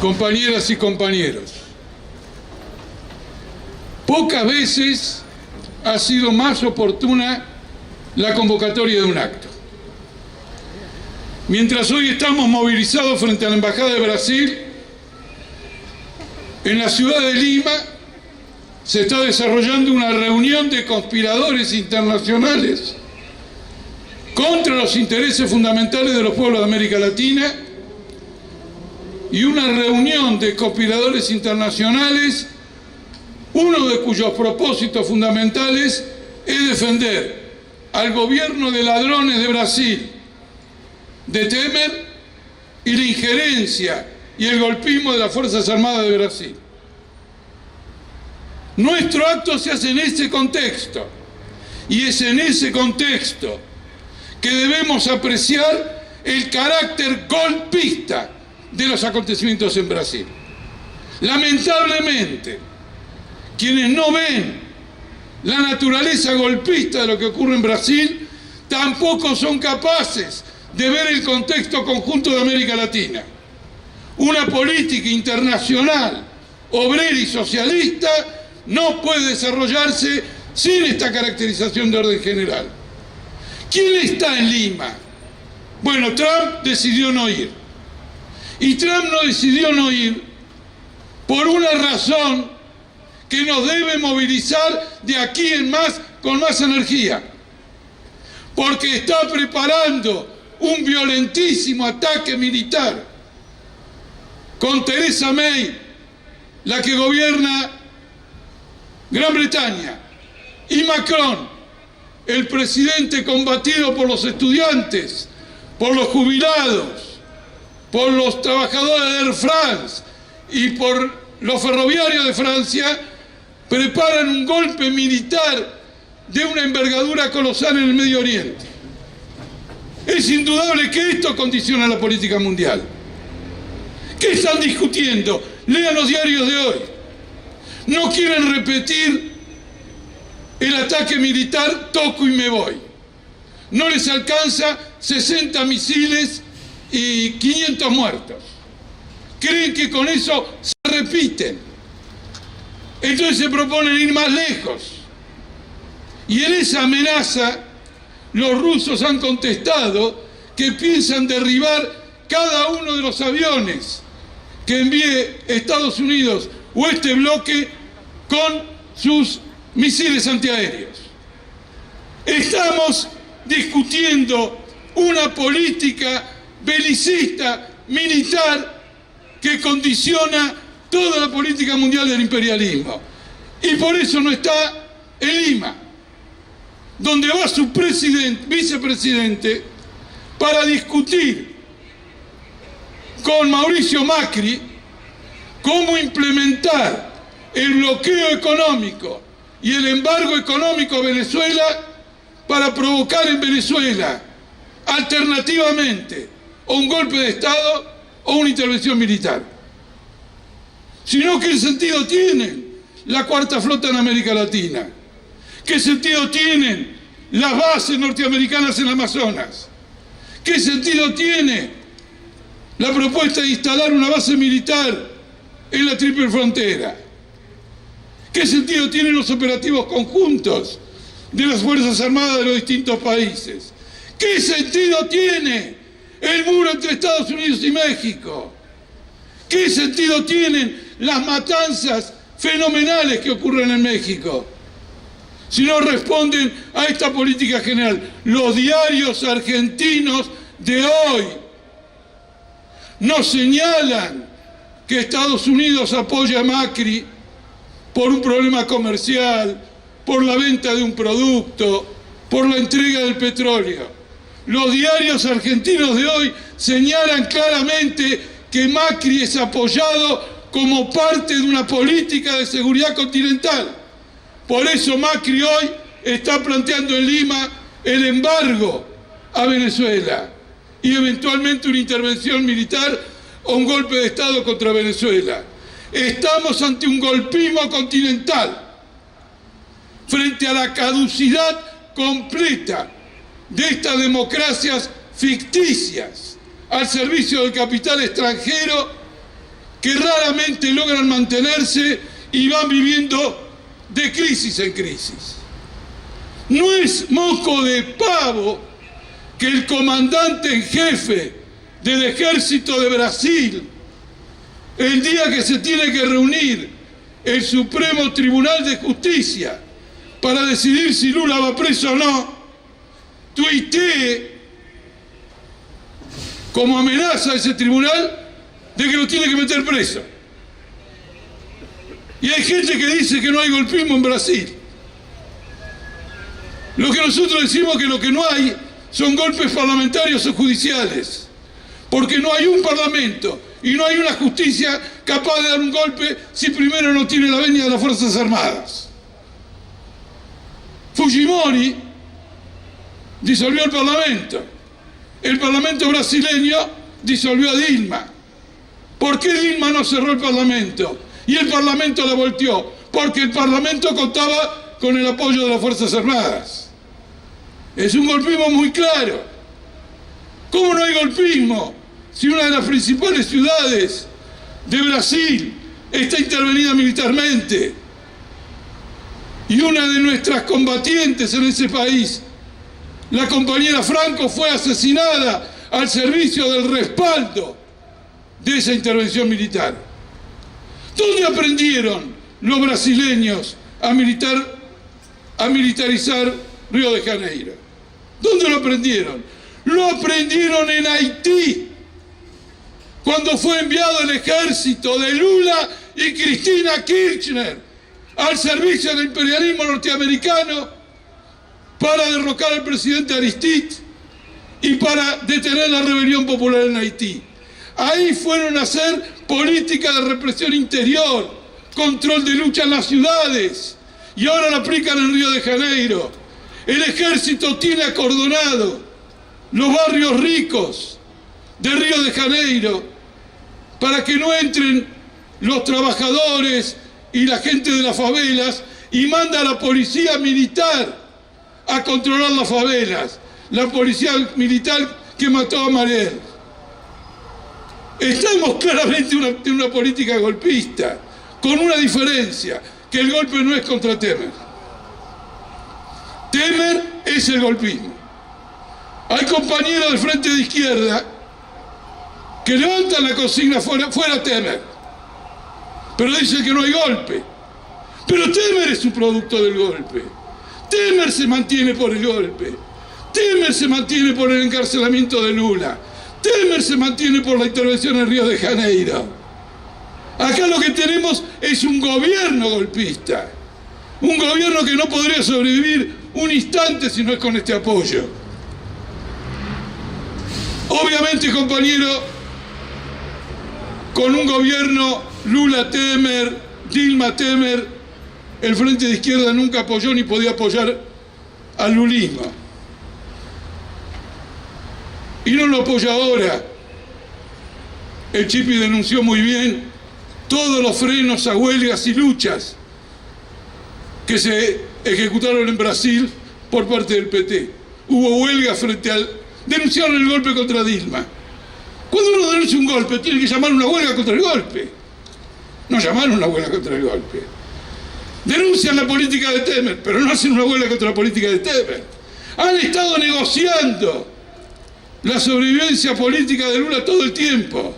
compañeras y compañeros, pocas veces ha sido más oportuna la convocatoria de un acto. Mientras hoy estamos movilizados frente a la Embajada de Brasil, en la ciudad de Lima se está desarrollando una reunión de conspiradores internacionales contra los intereses fundamentales de los pueblos de América Latina y una reunión de conspiradores internacionales, uno de cuyos propósitos fundamentales es defender al gobierno de ladrones de Brasil, de Temer, y la injerencia y el golpismo de las Fuerzas Armadas de Brasil. Nuestro acto se hace en ese contexto, y es en ese contexto que debemos apreciar el carácter golpista de los acontecimientos en Brasil. Lamentablemente, quienes no ven la naturaleza golpista de lo que ocurre en Brasil, tampoco son capaces de ver el contexto conjunto de América Latina. Una política internacional, obrera y socialista no puede desarrollarse sin esta caracterización de orden general. ¿Quién está en Lima? Bueno, Trump decidió no ir. Y Trump no decidió no ir por una razón que nos debe movilizar de aquí en más con más energía. Porque está preparando un violentísimo ataque militar con Theresa May, la que gobierna Gran Bretaña, y Macron, el presidente combatido por los estudiantes, por los jubilados, por los trabajadores de Air France y por los ferroviarios de Francia, preparan un golpe militar de una envergadura colosal en el Medio Oriente. Es indudable que esto condiciona la política mundial. ¿Qué están discutiendo? Lean los diarios de hoy. No quieren repetir el ataque militar, toco y me voy. No les alcanza 60 misiles y 500 muertos. Creen que con eso se repiten. Entonces se proponen ir más lejos. Y en esa amenaza los rusos han contestado que piensan derribar cada uno de los aviones que envíe Estados Unidos o este bloque con sus misiles antiaéreos. Estamos discutiendo una política belicista, militar, que condiciona toda la política mundial del imperialismo. Y por eso no está en Lima, donde va su vicepresidente para discutir con Mauricio Macri cómo implementar el bloqueo económico y el embargo económico a Venezuela para provocar en Venezuela alternativamente o un golpe de Estado o una intervención militar. Sino, ¿qué sentido tiene la Cuarta Flota en América Latina? ¿Qué sentido tienen las bases norteamericanas en Amazonas? ¿Qué sentido tiene la propuesta de instalar una base militar en la Triple Frontera? ¿Qué sentido tienen los operativos conjuntos de las Fuerzas Armadas de los distintos países? ¿Qué sentido tiene el muro entre Estados Unidos y México? ¿Qué sentido tienen las matanzas fenomenales que ocurren en México si no responden a esta política general? Los diarios argentinos de hoy nos señalan que Estados Unidos apoya a Macri por un problema comercial, por la venta de un producto, por la entrega del petróleo. Los diarios argentinos de hoy señalan claramente que Macri es apoyado como parte de una política de seguridad continental. Por eso Macri hoy está planteando en Lima el embargo a Venezuela y eventualmente una intervención militar o un golpe de Estado contra Venezuela. Estamos ante un golpismo continental, frente a la caducidad completa de estas democracias ficticias al servicio del capital extranjero que raramente logran mantenerse y van viviendo de crisis en crisis. No es moco de pavo que el comandante en jefe del ejército de Brasil, el día que se tiene que reunir el Supremo Tribunal de Justicia para decidir si Lula va preso o no, tuitee como amenaza a ese tribunal de que lo tiene que meter preso. Y hay gente que dice que no hay golpismo en Brasil. Lo que nosotros decimos que lo que no hay son golpes parlamentarios o judiciales, porque no hay un parlamento y no hay una justicia capaz de dar un golpe si primero no tiene la venia de las Fuerzas Armadas. Fujimori disolvió el parlamento brasileño disolvió a Dilma. ¿Por qué Dilma no cerró el parlamento y el parlamento la volteó? Porque el parlamento contaba con el apoyo de las Fuerzas Armadas. Es un golpismo muy claro. ¿Cómo no hay golpismo si una de las principales ciudades de Brasil está intervenida militarmente y una de nuestras combatientes en ese país, la compañera Franco, fue asesinada al servicio del respaldo de esa intervención militar? ¿Dónde aprendieron los brasileños a militarizar Río de Janeiro? ¿Dónde lo aprendieron? Lo aprendieron en Haití, cuando fue enviado el ejército de Lula y Cristina Kirchner al servicio del imperialismo norteamericano para derrocar al presidente Aristide y para detener la rebelión popular en Haití. Ahí fueron a hacer política de represión interior, control de lucha en las ciudades, y ahora la aplican en Río de Janeiro. El ejército tiene acordonado los barrios ricos de Río de Janeiro para que no entren los trabajadores y la gente de las favelas, y manda a la policía militar a controlar las favelas, la policía militar que mató a Mariel. Estamos claramente en una política golpista, con una diferencia, que el golpe no es contra Temer. Temer es el golpismo. Hay compañeros del Frente de Izquierda que levantan la consigna fuera Temer, pero dicen que no hay golpe. Pero Temer es un producto del golpe. Temer se mantiene por el golpe. Temer se mantiene por el encarcelamiento de Lula. Temer se mantiene por la intervención en Río de Janeiro. Acá lo que tenemos es un gobierno golpista. Un gobierno que no podría sobrevivir un instante si no es con este apoyo. Obviamente, compañero, con un gobierno Lula-Temer, Dilma-Temer, el Frente de Izquierda nunca apoyó ni podía apoyar al lulismo. Y no lo apoya ahora. El Chipi denunció muy bien todos los frenos a huelgas y luchas que se ejecutaron en Brasil por parte del PT. Hubo huelga denunciaron el golpe contra Dilma. Cuando uno denuncia un golpe, tiene que llamar una huelga contra el golpe. No llamaron una huelga contra el golpe. Denuncian la política de Temer, pero no hacen una huelga contra la política de Temer. Han estado negociando la sobrevivencia política de Lula todo el tiempo.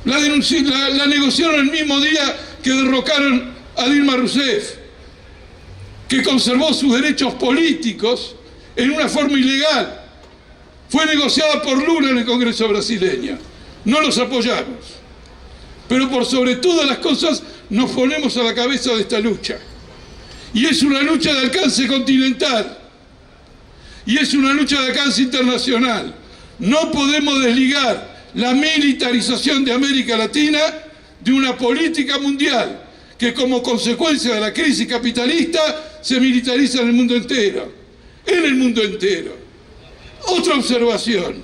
La negociaron el mismo día que derrocaron a Dilma Rousseff, que conservó sus derechos políticos en una forma ilegal. Fue negociada por Lula en el Congreso brasileño. No los apoyamos. Pero por sobre todas las cosas nos ponemos a la cabeza de esta lucha. Y es una lucha de alcance continental. Y es una lucha de alcance internacional. No podemos desligar la militarización de América Latina de una política mundial que, como consecuencia de la crisis capitalista, se militariza en el mundo entero. En el mundo entero. Otra observación.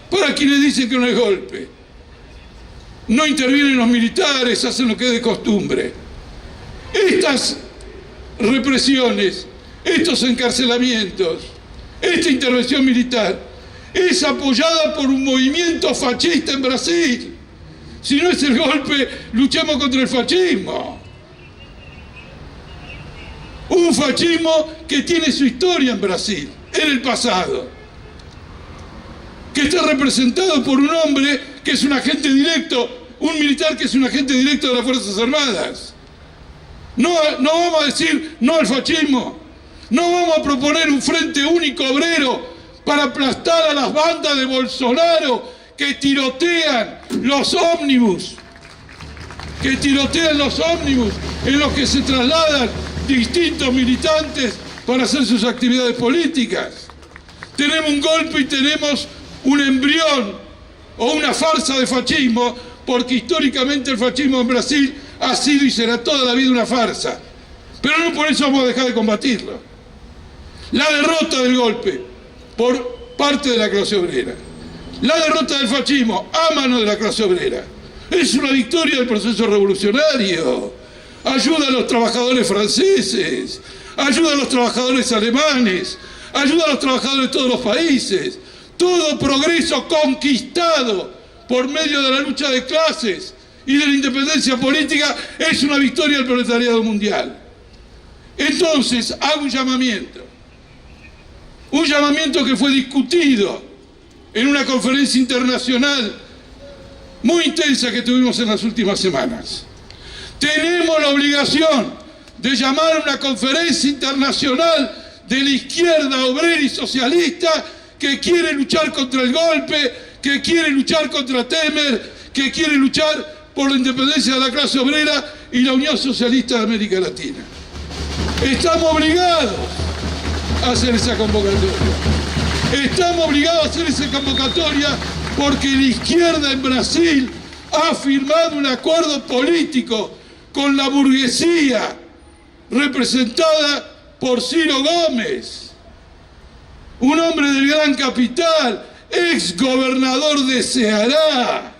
Para quienes dicen que no es golpe. No intervienen los militares, hacen lo que es de costumbre. Estas represiones, estos encarcelamientos, esta intervención militar es apoyada por un movimiento fascista en Brasil, Si no es el golpe, luchemos contra el fascismo. Un fascismo que tiene su historia en Brasil, en el pasado, que está representado por un hombre que es un agente directo, un militar que es un agente directo de las Fuerzas Armadas. No vamos a decir no al fascismo, no vamos a proponer un frente único obrero para aplastar a las bandas de Bolsonaro que tirotean los ómnibus, en los que se trasladan distintos militantes para hacer sus actividades políticas. Tenemos un golpe y tenemos un embrión o una farsa de fascismo, porque históricamente el fascismo en Brasil ha sido y será toda la vida una farsa. Pero no por eso vamos a dejar de combatirlo. La derrota del golpe por parte de la clase obrera, la derrota del fascismo a mano de la clase obrera, es una victoria del proceso revolucionario. Ayuda a los trabajadores franceses, ayuda a los trabajadores alemanes, ayuda a los trabajadores de todos los países. Todo progreso conquistado por medio de la lucha de clases y de la independencia política es una victoria del proletariado mundial. Entonces, hago un llamamiento que fue discutido en una conferencia internacional muy intensa que tuvimos en las últimas semanas. Tenemos la obligación de llamar a una conferencia internacional de la izquierda obrera y socialista que quiere luchar contra el golpe, que quiere luchar contra Temer, que quiere luchar por la independencia de la clase obrera y la Unión Socialista de América Latina. Estamos obligados a hacer esa convocatoria. Estamos obligados a hacer esa convocatoria porque la izquierda en Brasil ha firmado un acuerdo político con la burguesía representada por Ciro Gomes, un hombre del gran capital, ex gobernador de Ceará.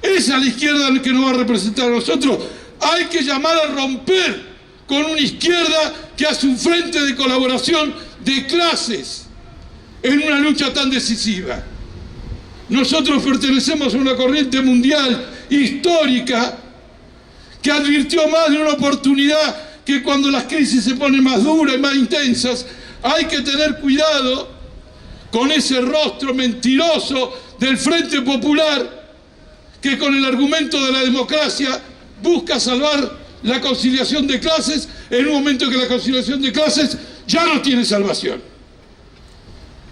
Esa es la izquierda que nos va a representar a nosotros. Hay que llamar a romper con una izquierda que hace un frente de colaboración de clases en una lucha tan decisiva. Nosotros pertenecemos a una corriente mundial histórica que advirtió más de una oportunidad que cuando las crisis se ponen más duras y más intensas, hay que tener cuidado con ese rostro mentiroso del Frente Popular que con el argumento de la democracia busca salvar la conciliación de clases en un momento que la conciliación de clases ya no tiene salvación.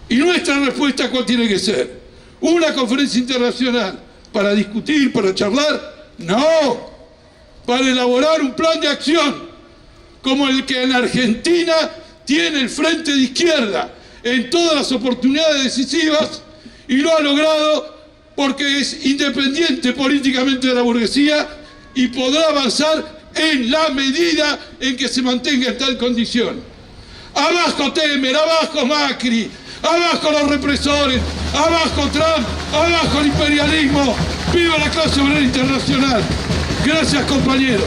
Y nuestra respuesta, ¿cuál tiene que ser? ¿Una conferencia internacional para discutir, para charlar? No, para elaborar un plan de acción como el que en Argentina tiene el Frente de Izquierda en todas las oportunidades decisivas y lo ha logrado porque es independiente políticamente de la burguesía y podrá avanzar en la medida en que se mantenga en tal condición. Abajo Temer, abajo Macri, abajo los represores, abajo Trump, abajo el imperialismo. ¡Viva la clase obrera internacional! Gracias, compañeros.